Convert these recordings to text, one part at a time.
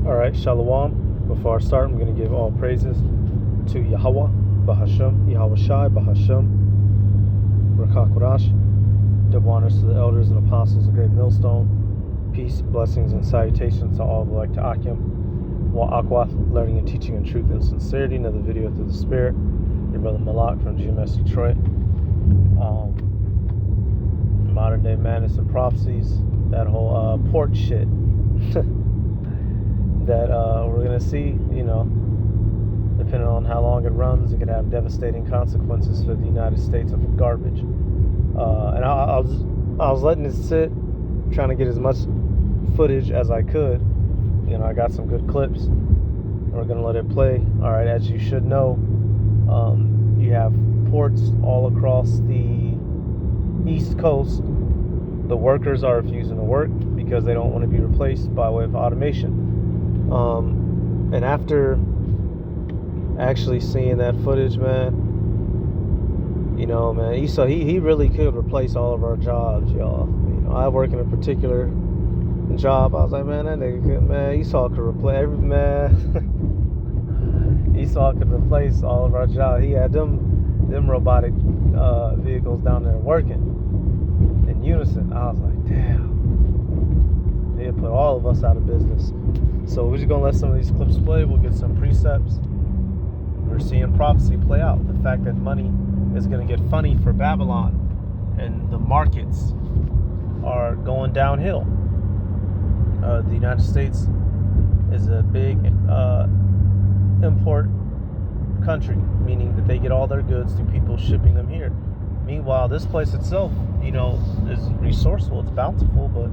Alright, Shalom. Before I start, I'm going to give all praises to Yahweh, Bahashem, Yahweh Shai, Bahashem, Rakakwarash. Double honors to the elders and apostles of Great Millstone. Peace, blessings, and salutations to all who like to Akim. Wa Akwath, learning and teaching in truth and sincerity. Another video through the Spirit. Your brother Malak from GMS Detroit. Modern day Madness and Prophecies. That whole port shit. That we're going to see, you know, depending on how long it runs, it could have devastating consequences for the United States of garbage. And I was letting it sit, trying to get as much footage as I could. You know, I got some good clips. We're going to let it play. All right, as you should know, you have ports all across the East Coast. The workers are refusing to work because they don't want to be replaced by way of automation. And after actually seeing that footage, man, you know, man, Esau, he really could replace all of our jobs, y'all. You know, I work in a particular job. I was like, man, that nigga could, man, Esau could replace Esau could replace all of our jobs. He had them robotic vehicles down there working in unison. I was like, damn, he'd put all of us out of business. So we're just gonna let some of these clips play. We'll get some precepts. We're seeing prophecy play out. The fact that money is gonna get funny for Babylon, and the markets are going downhill. The United States is a big import country, meaning that they get all their goods through people shipping them here. Meanwhile, this place itself, you know, is resourceful, it's bountiful, but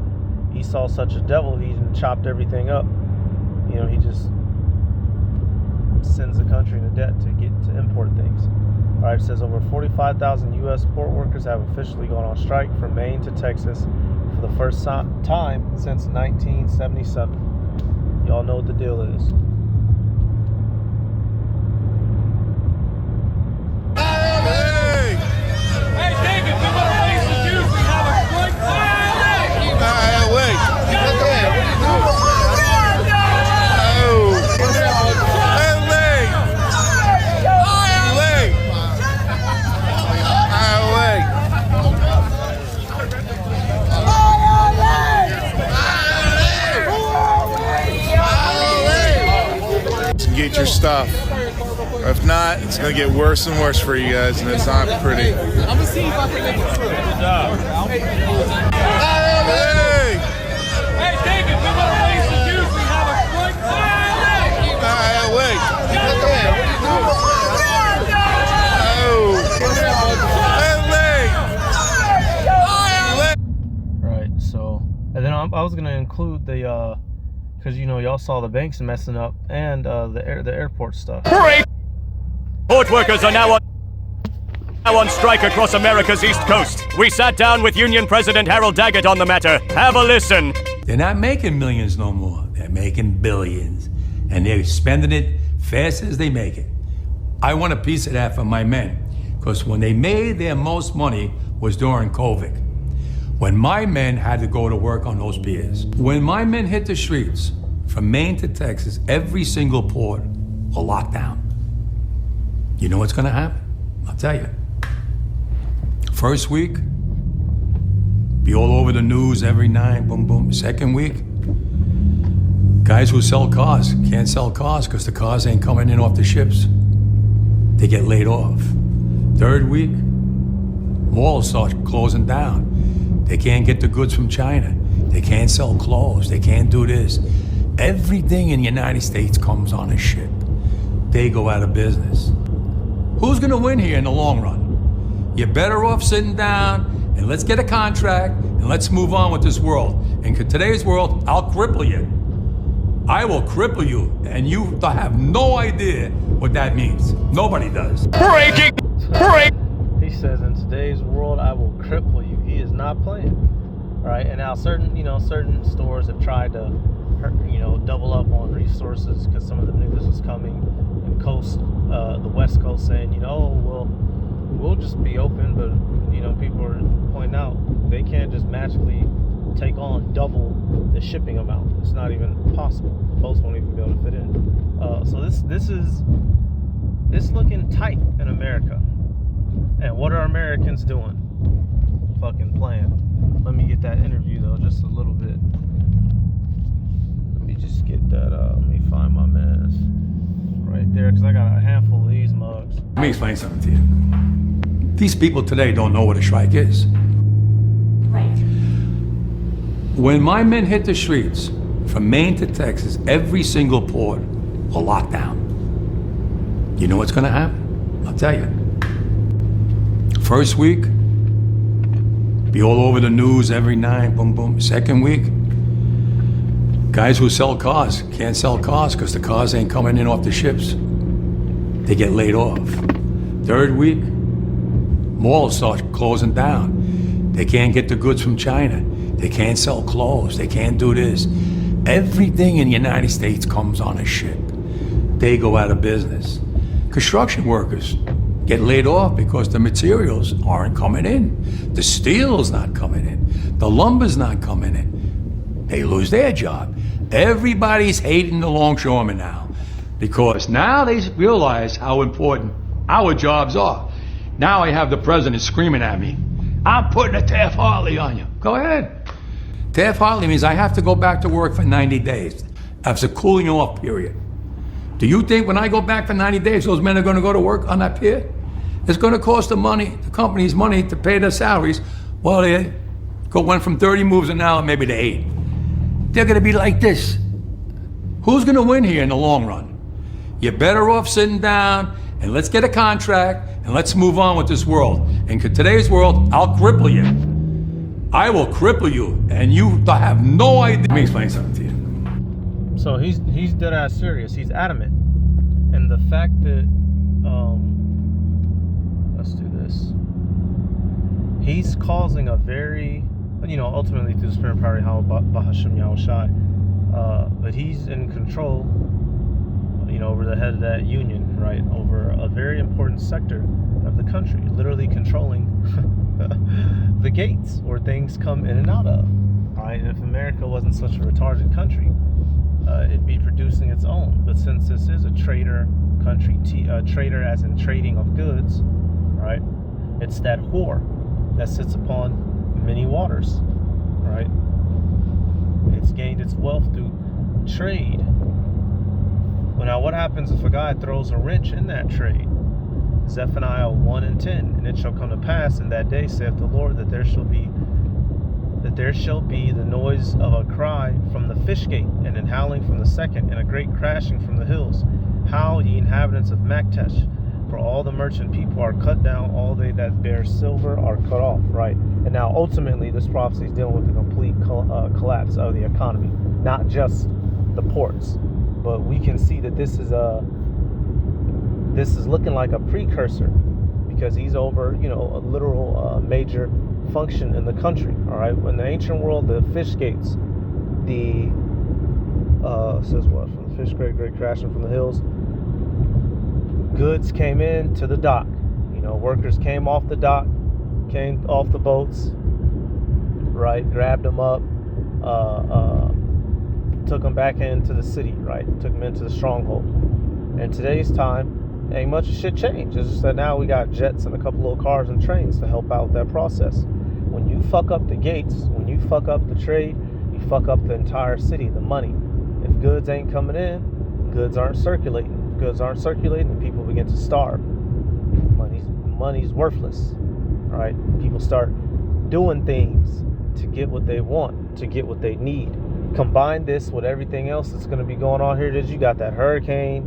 Esau's such a devil, he chopped everything up. You know, he just sends the country into debt to get to import things. All right, it says over 45,000 U.S. port workers have officially gone on strike from Maine to Texas for the first time since 1977. Y'all know what the deal is. Get your stuff. If not, it's gonna get worse and worse for you guys, and it's not pretty. I'm gonna see if I can make it through. Good job. Hey! Hey, David, come on, raise the juice. We have a quick wait. Right, so, and then I was gonna include the because, you know, y'all saw the banks messing up and the airport stuff. Great! Port workers are now on strike across America's East Coast. We sat down with Union President Harold Daggett on the matter. Have a listen. They're not making millions no more. They're making billions. And they're spending it fast as they make it. I want a piece of that for my men. Because when they made their most money was during COVID. When my men had to go to work on those piers. When my men hit the streets, from Maine to Texas, every single port will lock down. You know what's gonna happen? I'll tell you. First week, be all over the news every night, boom, boom. Second week, guys who sell cars can't sell cars because the cars ain't coming in off the ships. They get laid off. Third week, malls start closing down. They can't get the goods from China. They can't sell clothes. They can't do this. Everything in the United States comes on a ship. They go out of business. Who's gonna win here in the long run? You're better off sitting down and let's get a contract and let's move on with this world. And in today's world, I'll cripple you. I will cripple you, and you have no idea what that means. Nobody does. Break! He says, in today's world, I will cripple you. He is not playing. All right, and now certain stores have tried to, double up on resources because some of them knew this was coming. And the West Coast saying, we'll just be open, but people are pointing out they can't just magically take on double the shipping amount. It's not even possible. post won't even be able to fit in. So it's looking tight in America. And what are Americans doing? Fucking playing. Let me get that interview though, just a little bit. Let me just get that. Let me find my man's right there, because I got a handful of these mugs. Let me explain something to you. These people today don't know what a strike is. Right. When my men hit the streets, from Maine to Texas, every single port will lock down. You know what's gonna happen? I'll tell you. First week, be all over the news every night, boom, boom. Second week, guys who sell cars can't sell cars because the cars ain't coming in off the ships. They get laid off. Third week, malls start closing down. They can't get the goods from China. They can't sell clothes. They can't do this. Everything in the United States comes on a ship. They go out of business. Construction workers get laid off because the materials aren't coming in. The steel's not coming in. The lumber's not coming in. They lose their job. Everybody's hating the longshoremen now because now they realize how important our jobs are. Now I have the president screaming at me, I'm putting a Taft-Hartley on you. Go ahead. Taft-Hartley means I have to go back to work for 90 days. That's a cooling off period. Do you think when I go back for 90 days, those men are going to go to work on that pier? It's going to cost the companies money to pay their salaries. Well, they went from 30 moves an hour maybe to 8. They're going to be like this. Who's going to win here in the long run? You're better off sitting down and let's get a contract and let's move on with this world. In today's world, I'll cripple you. I will cripple you, and you have no idea. Let me explain something to you. So he's dead ass serious. He's adamant, and the fact that let's do this. He's causing a very, ultimately through the spirit power Bahashim Yahushai, but he's in control, over the head of that union, right, over a very important sector of the country, literally controlling the gates where things come in and out of. Right, and if America wasn't such a retarded country, it'd be producing its own. But since this is a trader country, trader as in trading of goods, right? It's that whore that sits upon many waters, right? It's gained its wealth through trade. Well, now what happens if a guy throws a wrench in that trade? Zephaniah 1:10, and it shall come to pass in that day, saith the Lord, that there shall be the noise of a cry from the fish gate, and an howling from the second, and a great crashing from the hills. Howl, ye inhabitants of Maktesh, for all the merchant people are cut down, all they that bear silver are cut off, right? And now ultimately this prophecy is dealing with the complete collapse of the economy, not just the ports. But we can see that this is looking like a precursor, because he's over, a literal major function in the country. All right, in the ancient world, the fish gates, says what, from the fish great crashing from the hills, goods came in to the dock. Workers came off the dock, came off the boats, right, grabbed them up, took them back into the city, right, took them into the stronghold. In today's time, ain't much shit changed. It's just that now we got jets and a couple little cars and trains to help out with that process. When you fuck up the gates, when you fuck up the trade, you fuck up the entire city, the money. If goods ain't coming in, goods aren't circulating. If goods aren't circulating, then people begin to starve. Money's worthless. All right, people start doing things to get what they want, to get what they need. Combine this with everything else that's going to be going on here. You got that hurricane,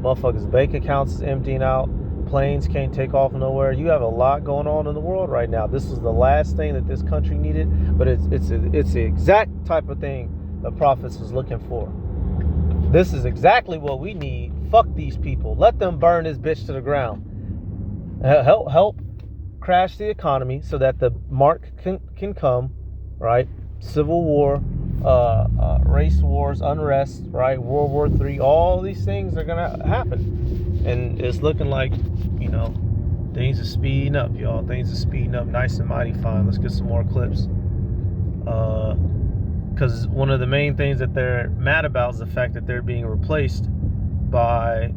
motherfuckers' bank accounts is emptying out, planes can't take off nowhere. You have a lot going on in the world right now. This was the last thing that this country needed, but it's the exact type of thing the prophets was looking for. This is exactly what we need. Fuck these people. Let them burn this bitch to the ground. Help crash the economy so that the mark can come, right? Civil war, race wars, unrest, right? World War III, all these things are gonna happen. And it's looking like, things are speeding up, y'all. Things are speeding up nice and mighty fine. Let's get some more clips. because one of the main things that they're mad about is the fact that they're being replaced by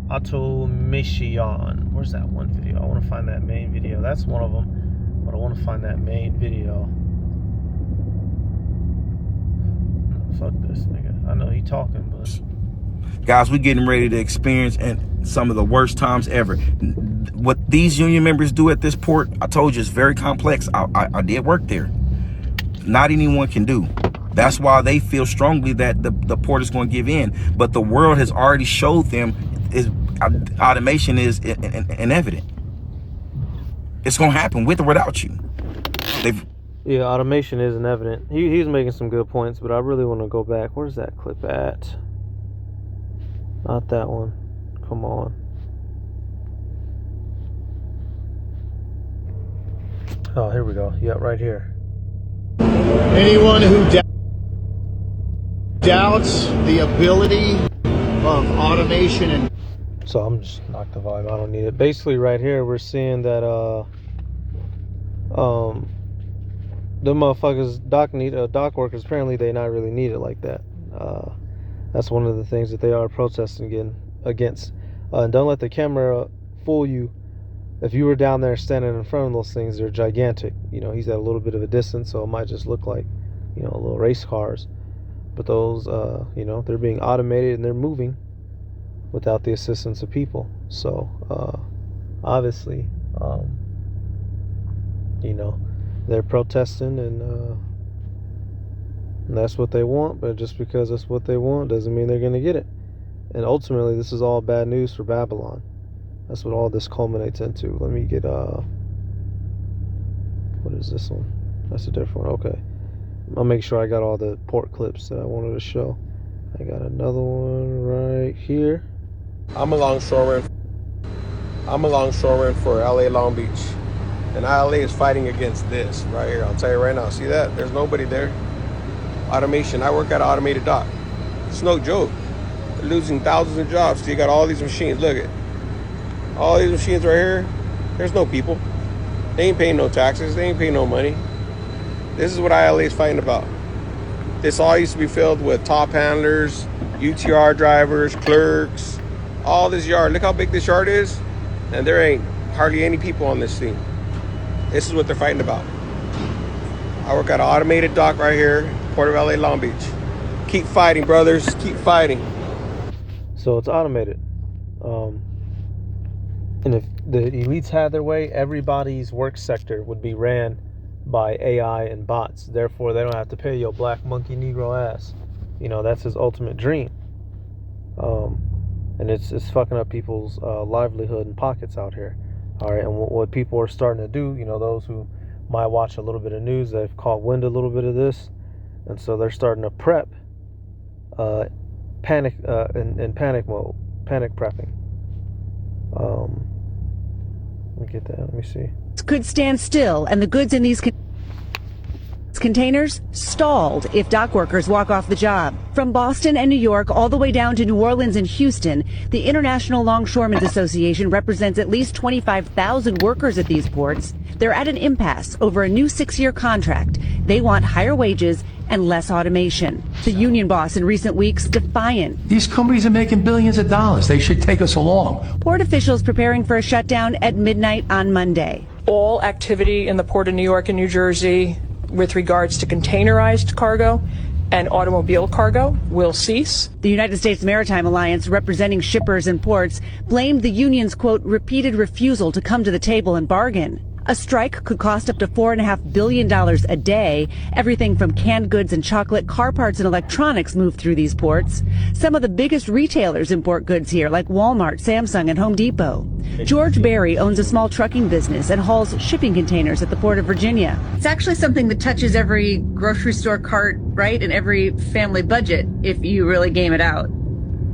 automation. Where's that one video? I want to find that main video. That's one of them, but I want to find that main video. Fuck this nigga. I know he talking, but guys, we're getting ready to experience some of the worst times ever. What these union members do at this port, I told you, it's very complex. I did work there. Not anyone can do. That's why they feel strongly that the port is going to give in. But the world has already showed them automation is inevitable. It's going to happen with or without you. yeah, automation isn't evident. He's making some good points, but I really want to go back. Where's that clip at? Not that one. Come on. Oh, here we go. Yep, right here. Anyone who doubts the ability of automation and... So I'm just knock the volume. I don't need it. Basically, right here, we're seeing that the motherfuckers dock workers, apparently they not really need it like that. That's one of the things that they are protesting against. And don't let the camera fool you. If you were down there standing in front of those things, they're gigantic. You know, he's at a little bit of a distance, so it might just look like, you know, little race cars. But those, you know, they're being automated and they're moving without the assistance of people. So, obviously, you know, they're protesting and that's what they want. But just because that's what they want doesn't mean they're going to get it. And ultimately, this is all bad news for Babylon. That's what all this culminates into. Let me get, what is this one? That's a different one. Okay. I'll make sure I got all the port clips that I wanted to show. I got another one right here. I'm a longshoreman for LA Long Beach. And LA is fighting against this right here. I'll tell you right now. See that? There's nobody there. Automation. I work at an automated dock. It's no joke. They're losing thousands of jobs. So you got all these machines. Look at all these machines right here. There's no people. They ain't paying no taxes. They ain't paying no money. This is what ILA is fighting about. This all used to be filled with top handlers, UTR drivers, clerks, all this yard. Look how big this yard is. And there ain't hardly any people on this thing. This is what they're fighting about. I work at an automated dock right here, Port of LA Long Beach. Keep fighting, brothers. Keep fighting. So it's automated. And if the elites had their way, everybody's work sector would be ran by AI and bots. Therefore, they don't have to pay your black monkey Negro ass. You know, that's his ultimate dream. And it's fucking up people's livelihood and pockets out here. All right, and what people are starting to do, you know, those who might watch a little bit of news, they've caught wind a little bit of this, and so they're starting to prep, panic in panic mode, panic prepping. Let me get that. Let me see. Could stand still, and the goods in these containers stalled if dock workers walk off the job. From Boston and New York all the way down to New Orleans and Houston, the International Longshoremen's Association represents at least 25,000 workers at these ports. They're at an impasse over a new 6-year contract. They want higher wages and less automation. The union boss in recent weeks defiant. These companies are making billions of dollars. They should take us along. Port officials preparing for a shutdown at midnight on Monday. All activity in the Port of New York and New Jersey with regards to containerized cargo and automobile cargo will cease. The United States Maritime Alliance, representing shippers and ports, blamed the union's, quote, repeated refusal to come to the table and bargain. A strike could cost up to $4.5 billion a day. Everything from canned goods and chocolate, car parts and electronics move through these ports. Some of the biggest retailers import goods here, like Walmart, Samsung, and Home Depot. George Berry owns a small trucking business and hauls shipping containers at the Port of Virginia. It's actually something that touches every grocery store cart, right, and every family budget if you really game it out.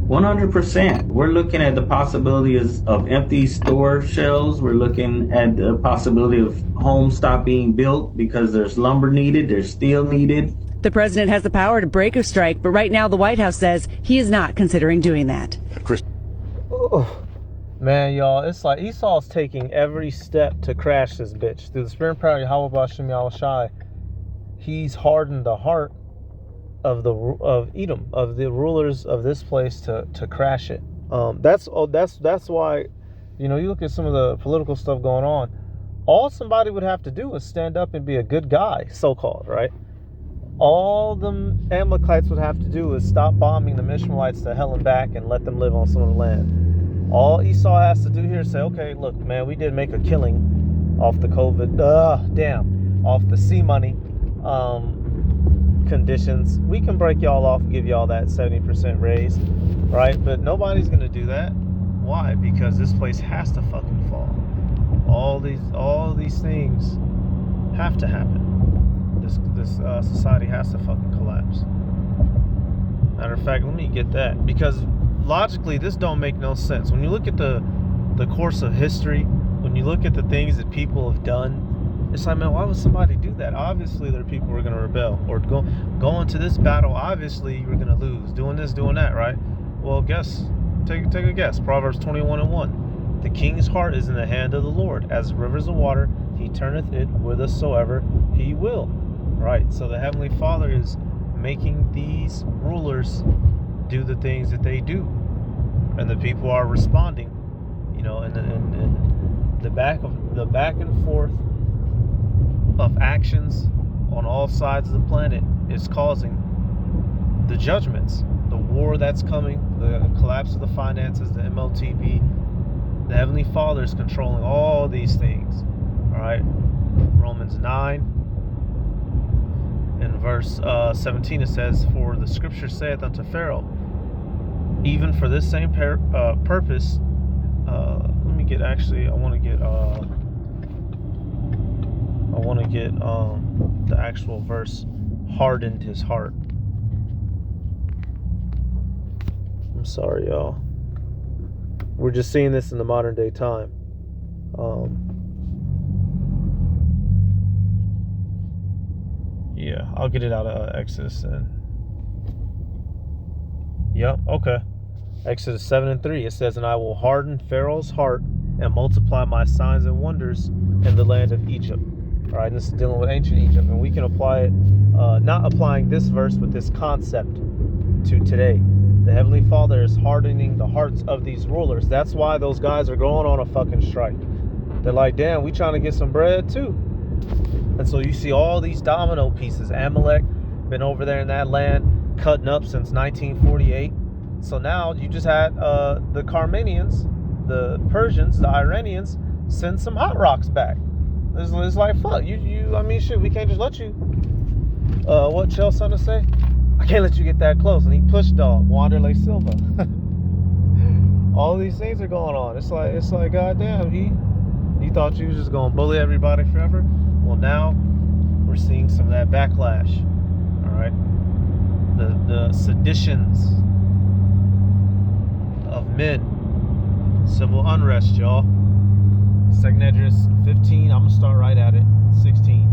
100%. We're looking at the possibilities of empty store shelves. We're looking at the possibility of homes stop being built because there's lumber needed, there's steel needed. The president has the power to break a strike, but right now the White House says he is not considering doing that. Oh, man, y'all, it's like Esau's taking every step to crash this bitch. Through the spirit and power of Yahweh B'Shem Yahweh Shai, he's hardened the heart of Edom, of the rulers of this place to crash it. That's why, you look at some of the political stuff going on. All somebody would have to do is stand up and be a good guy, so-called, right? All the Amalekites would have to do is stop bombing the Ishmaelites to hell and back and let them live on some of the land. All Esau has to do here is say, okay, look, man, we did make a killing off the COVID, off the sea money conditions. We can break y'all off and give y'all that 70% raise, right? But nobody's going to do that. Why? Because this place has to fucking fall. All these things have to happen. This society has to fucking collapse. Matter of fact, let me get that, because logically this don't make no sense. When you look at the course of history, when you look at the things that people have done, it's like, man, why would somebody do that? Obviously there are people who are going to rebel or go into this battle. Obviously you're going to lose doing this, doing that, right? Well, take a guess. Proverbs 21:1. The king's heart is in the hand of the Lord. As rivers of water, he turneth it whithersoever he will. Right? So the Heavenly Father is making these rulers do the things that they do. And the people are responding. And the back and forth of actions on all sides of the planet is causing the judgments, the war that's coming, the collapse of the finances, the MLTP. The Heavenly Father is controlling all these things. All right. Romans 9 in verse 17 it says, "For the scripture saith unto Pharaoh, even for this same purpose." I want to get the actual verse. Hardened his heart. I'm sorry, y'all. We're just seeing this in the modern day time. Yeah, I'll get it out of Exodus then. Yep, okay. Exodus 7:3, it says, "And I will harden Pharaoh's heart and multiply my signs and wonders in the land of Egypt." All right, and this is dealing with ancient Egypt, and we can apply it, not applying this verse, but this concept to today. The Heavenly Father is hardening the hearts of these rulers. That's why those guys are going on a fucking strike. They're like, damn, we trying to get some bread too. And so you see all these domino pieces. Amalek been over there in that land cutting up since 1948. So now you just had the Carmanians, the Persians, the Iranians send some hot rocks back. It's like, fuck, shit, we can't just let you, what Chael Sonnen say? I can't let you get that close. And he pushed dog, Wanderlei Silva. All these things are going on. It's like, goddamn, you thought you was just gonna bully everybody forever? Well, now we're seeing some of that backlash. All right, the seditions of men, civil unrest, y'all. 2nd Esdras 15. I'm gonna start right at it. 16.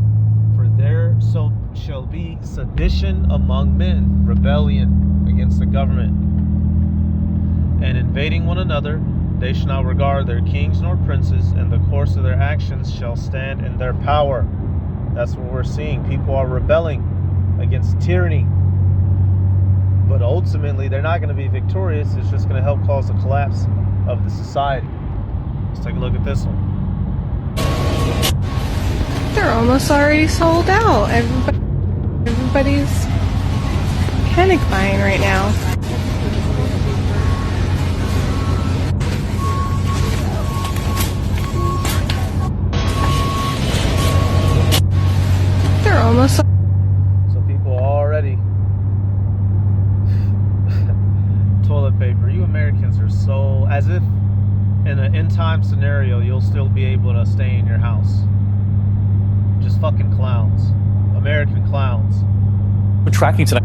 For there so shall be sedition among men, rebellion against the government, and invading one another. They shall not regard their kings nor princes, and the course of their actions shall stand in their power. That's what we're seeing. People are rebelling against tyranny. But ultimately, they're not going to be victorious. It's just going to help cause the collapse of the society. Let's take a look at this one. They're almost already sold out. Everybody's panic buying right now. They're almost. So people are already toilet paper. You Americans are so, as if in an end time scenario you'll still be able to stay in your house. Just fucking clowns. American clowns. We're tracking tonight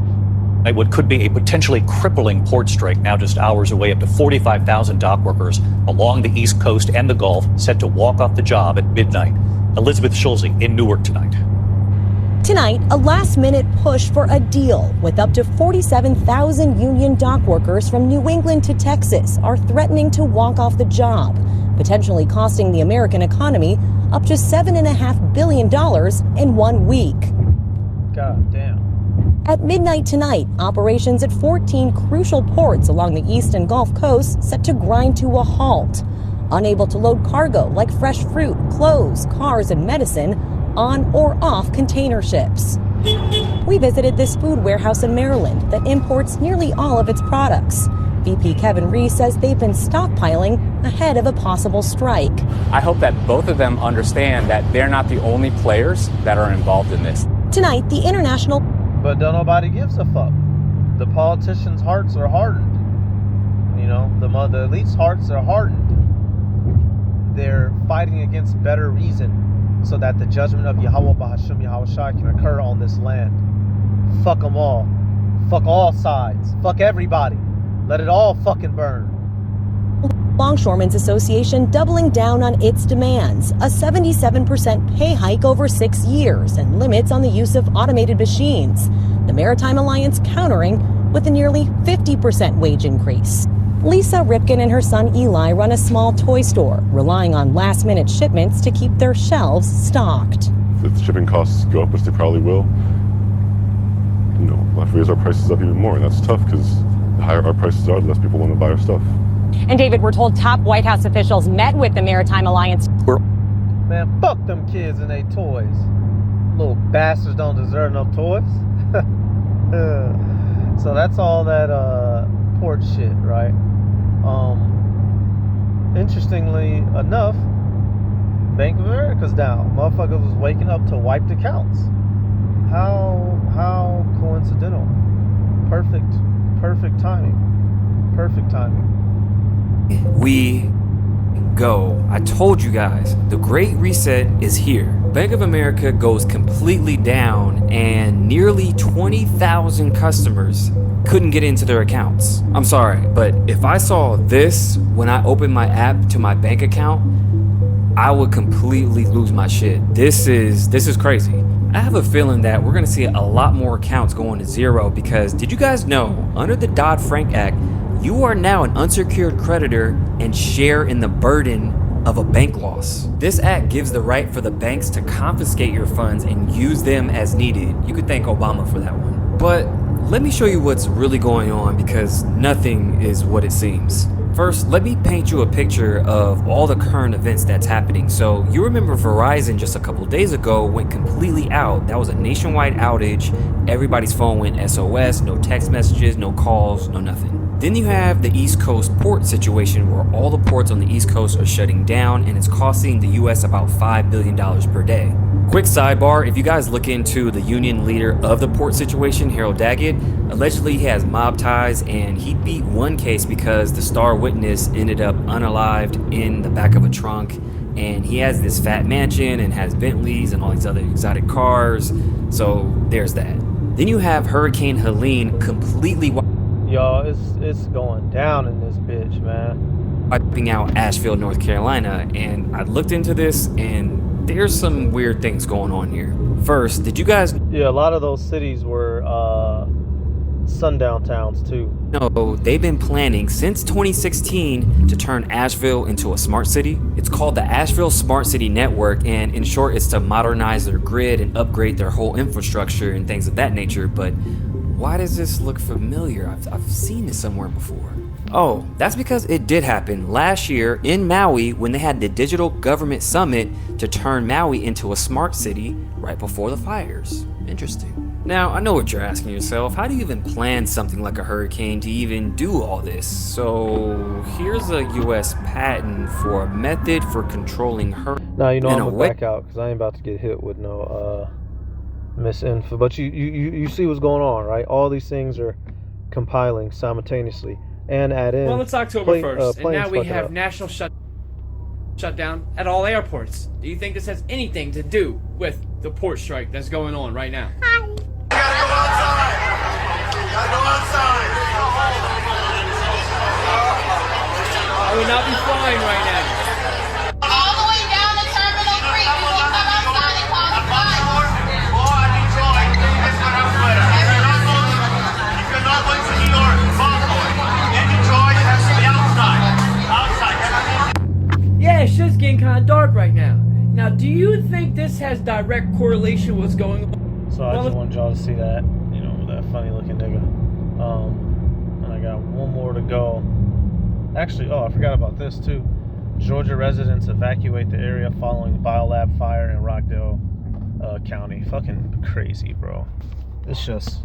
what could be a potentially crippling port strike now just hours away. Up to 45,000 dock workers along the East Coast and the Gulf set to walk off the job at midnight. Elizabeth Schulze in Newark tonight. Tonight, a last-minute push for a deal with up to 47,000 union dock workers from New England to Texas are threatening to walk off the job, potentially costing the American economy up to $7.5 billion in 1 week. God damn. At midnight tonight, operations at 14 crucial ports along the east and Gulf Coast set to grind to a halt. Unable to load cargo like fresh fruit, clothes, cars, and medicine on or off container ships. We visited this food warehouse in Maryland that imports nearly all of its products. VP Kevin Reese says they've been stockpiling ahead of a possible strike. I hope that both of them understand that they're not the only players that are involved in this. Tonight, the international... But don't nobody gives a fuck. The politicians' hearts are hardened. You know, the elites' hearts are hardened. They're fighting against better reason so that the judgment of Yahweh Bahasham Yahweh Shai can occur on this land. Fuck them all. Fuck all sides. Fuck everybody. Let it all fucking burn. Longshoremen's Association doubling down on its demands, a 77% pay hike over 6 years and limits on the use of automated machines. The Maritime Alliance countering with a nearly 50% wage increase. Lisa Ripken and her son Eli run a small toy store, relying on last-minute shipments to keep their shelves stocked. If the shipping costs go up, which they probably will, we'll have to raise our prices up even more, and that's tough because the higher our prices are, the less people want to buy our stuff. And David, we're told top White House officials met with the Maritime Alliance. Man, fuck them kids and they toys. Little bastards don't deserve no toys. So that's all that port shit, right? Interestingly enough, Bank of America's down. Motherfuckers was waking up to wiped accounts. How coincidental. Perfect timing. Perfect timing. We go. I told you guys, the Great Reset is here. Bank of America goes completely down and nearly 20,000 customers couldn't get into their accounts. I'm sorry, but if I saw this when I opened my app to my bank account, I would completely lose my shit. This is crazy. I have a feeling that we're gonna see a lot more accounts going to zero because did you guys know, under the Dodd-Frank Act, you are now an unsecured creditor and share in the burden of a bank loss. This act gives the right for the banks to confiscate your funds and use them as needed. You could thank Obama for that one. But let me show you what's really going on because nothing is what it seems. First, let me paint you a picture of all the current events that's happening. So you remember Verizon just a couple days ago went completely out. That was a nationwide outage. Everybody's phone went SOS, no text messages, no calls, no nothing. Then you have the East Coast port situation where all the ports on the East Coast are shutting down and it's costing the US about $5 billion per day. Quick sidebar, if you guys look into the union leader of the port situation, Harold Daggett, allegedly he has mob ties and he beat one case because the star witness ended up unalived in the back of a trunk, and he has this fat mansion and has Bentleys and all these other exotic cars, so there's that. Then you have Hurricane Helene completely Y'all, it's going down in this bitch, man. wiping out Asheville, North Carolina, and I looked into this and there's some weird things going on here. First, did you guys... Yeah, a lot of those cities were sundown towns too. No, they've been planning since 2016 to turn Asheville into a smart city. It's called the Asheville Smart City Network, and in short, it's to modernize their grid and upgrade their whole infrastructure and things of that nature. But why does this look familiar? I've seen this somewhere before. Oh, that's because it did happen last year in Maui when they had the Digital Government Summit to turn Maui into a smart city right before the fires. Interesting. Now, I know what you're asking yourself. How do you even plan something like a hurricane to even do all this? So, here's a US patent for a method for controlling hurricanes. Now, you know I'm gonna back out because I ain't about to get hit with no misinfo. But you see what's going on, right? All these things are compiling simultaneously. And add in. Well, it's October 1st, and now we have national shutdown at all airports. Do you think this has anything to do with the port strike that's going on right now? I would not be flying right now. All the way down to Terminal 3, we will come outside and call the flight. If you're not going to New York, in Detroit, it has to be outside. Yeah, shit's getting kind of dark right now. Now, do you think this has direct correlation with what's going on? So I just wanted y'all to see that, that funny looking nigga. And I got one more to go. Actually, oh, I forgot about this too. Georgia residents evacuate the area following biolab fire in Rockdale County. Fucking crazy, bro. It's just,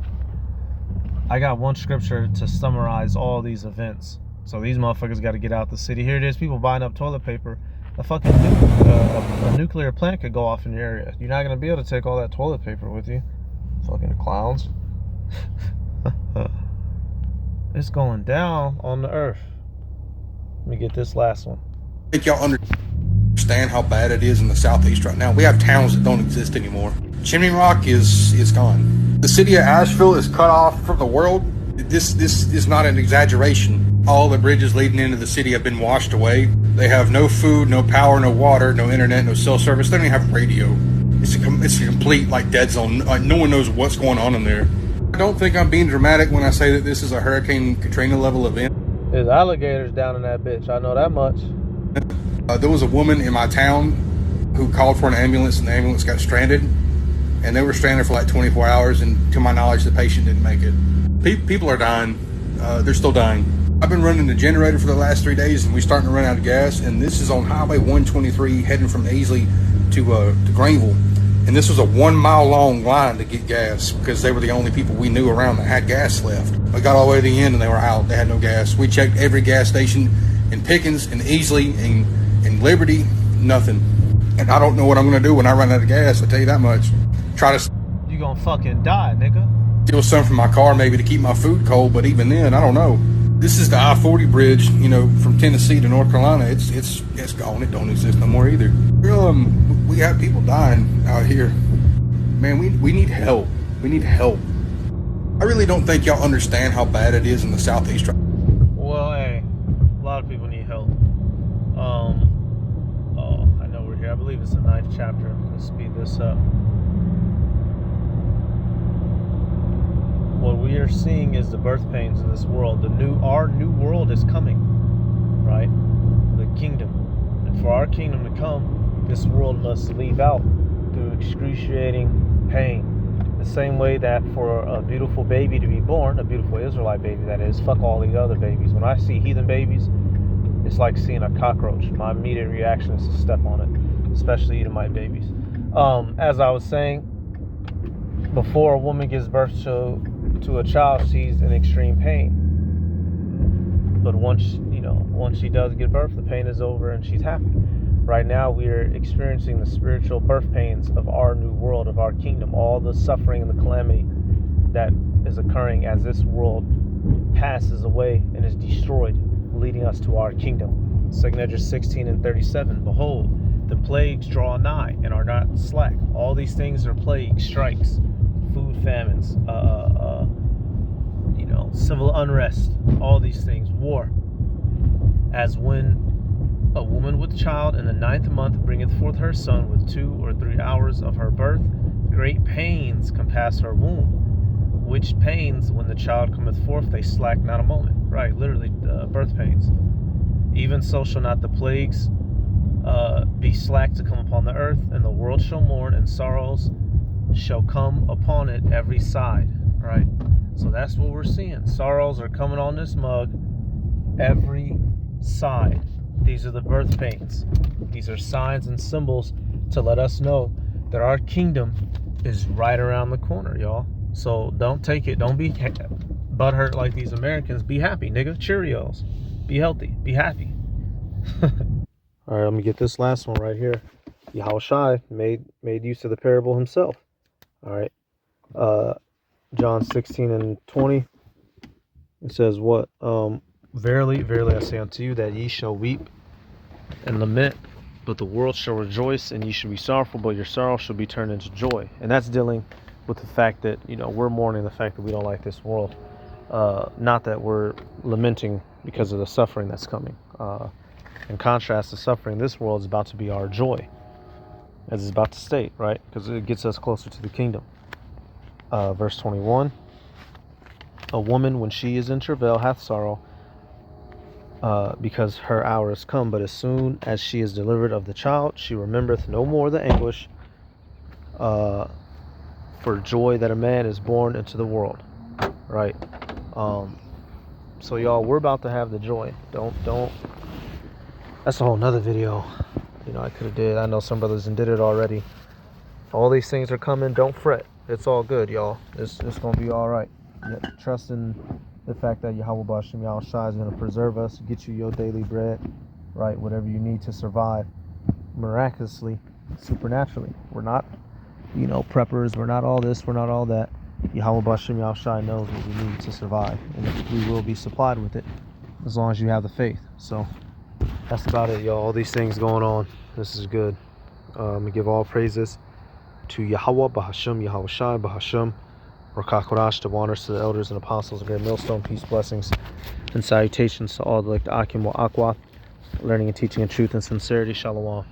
I got one scripture to summarize all these events. So these motherfuckers got to get out the city. Here it is, people buying up toilet paper. A fucking a nuclear plant could go off in your area. You're not gonna be able to take all that toilet paper with you. Fucking clowns. It's going down on the earth. Let me get this last one. I think y'all understand how bad it is in the southeast right now. We have towns that don't exist anymore. Chimney Rock is gone. The city of Asheville is cut off from the world. This is not an exaggeration. All the bridges leading into the city have been washed away. They have no food, no power, no water, no internet, no cell service. They don't even have radio. It's a complete like dead zone. Like, no one knows what's going on in there. I don't think I'm being dramatic when I say that this is a Hurricane Katrina level event. There's alligators down in that bitch. I know that much. There was a woman in my town who called for an ambulance, and the ambulance got stranded. And they were stranded for like 24 hours, and to my knowledge, the patient didn't make it. People are dying. They're still dying. I've been running the generator for the last 3 days, and we're starting to run out of gas. And this is on Highway 123 heading from Aisley to Greenville. And this was a 1 mile long line to get gas because they were the only people we knew around that had gas left. I got all the way to the end and they were out. They had no gas. We checked every gas station in Pickens and Aisley and Liberty, nothing. And I don't know what I'm going to do when I run out of gas, I'll tell you that much. Try to... You gonna fucking die, nigga. Steal some from my car maybe to keep my food cold, but even then, I don't know. This is the I-40 bridge, you know, from Tennessee to North Carolina. It's gone. It don't exist no more either. We have people dying out here. Man, we need help. We need help. I really don't think y'all understand how bad it is in the southeast. Well, hey, a lot of people need help. Oh, I know we're here. I believe it's the 9th chapter. Let's speed this up. What we are seeing is the birth pains in this world. Our new world is coming, right? The kingdom. And for our kingdom to come, this world must leave out through excruciating pain. The same way that for a beautiful baby to be born, a beautiful Israelite baby that is, fuck all these other babies. When I see heathen babies, it's like seeing a cockroach. My immediate reaction is to step on it, especially Edomite babies. As I was saying, before a woman gives birth to a child, she's in extreme pain. But once she does give birth, the pain is over and she's happy. Right now, we are experiencing the spiritual birth pains of our new world, of our kingdom, all the suffering and the calamity that is occurring as this world passes away and is destroyed, leading us to our kingdom. 2 Esdras 16 and 37, behold, the plagues draw nigh and are not slack. All these things are plagues, strikes, food famines, civil unrest, all these things, war. As when a woman with child in the 9th month bringeth forth her son with 2 or 3 hours of her birth, great pains compass her womb, which pains when the child cometh forth they slack not a moment. Right, literally birth pains. Even so shall not the plagues be slack to come upon the earth, and the world shall mourn, and sorrows shall come upon it every side. Right, so that's what we're seeing. Sorrows are coming on this mug every side. These are the birth pains. These are signs and symbols to let us know that our kingdom is right around the corner, y'all. So don't take it. Don't be butthurt like these Americans. Be happy, nigga. Cheerios. Be healthy. Be happy. All right, let me get this last one right here. Yahushua made use of the parable himself. All right. John 16 and 20. It says what? Verily, verily, I say unto you that ye shall weep and lament, but the world shall rejoice, and ye shall be sorrowful, but your sorrow shall be turned into joy. And that's dealing with the fact that, we're mourning the fact that we don't like this world. Not that we're lamenting because of the suffering that's coming. In contrast, the suffering in this world is about to be our joy, as it's about to state, right? Because it gets us closer to the kingdom. Verse 21, a woman, when she is in travail, hath sorrow, because her hour is come, but as soon as she is delivered of the child, she remembereth no more the anguish for joy that a man is born into the world. right? So y'all, we're about to have the joy. Don't. That's a whole nother video. You know, I could have did. I know some brothers did it already. All these things are coming. Don't fret. It's all good, y'all. It's gonna be all right. Trust in the fact that Yahweh B'Shem Yahushua is gonna preserve us, get you your daily bread, right? Whatever you need to survive, miraculously, supernaturally. We're not, you know, preppers. We're not all this. We're not all that. Yahweh B'Shem Yahushua knows what we need to survive, and we will be supplied with it as long as you have the faith. So that's about it, y'all. All these things going on. This is good. I'm gonna give all praises to Yahweh B'Hashem Yahushua B'Hashem Rakakorash, to honors to the elders and apostles of Great Millstone. Peace, blessings, and salutations to all the Akim wa Akwa, learning and teaching in truth and sincerity. Shalom.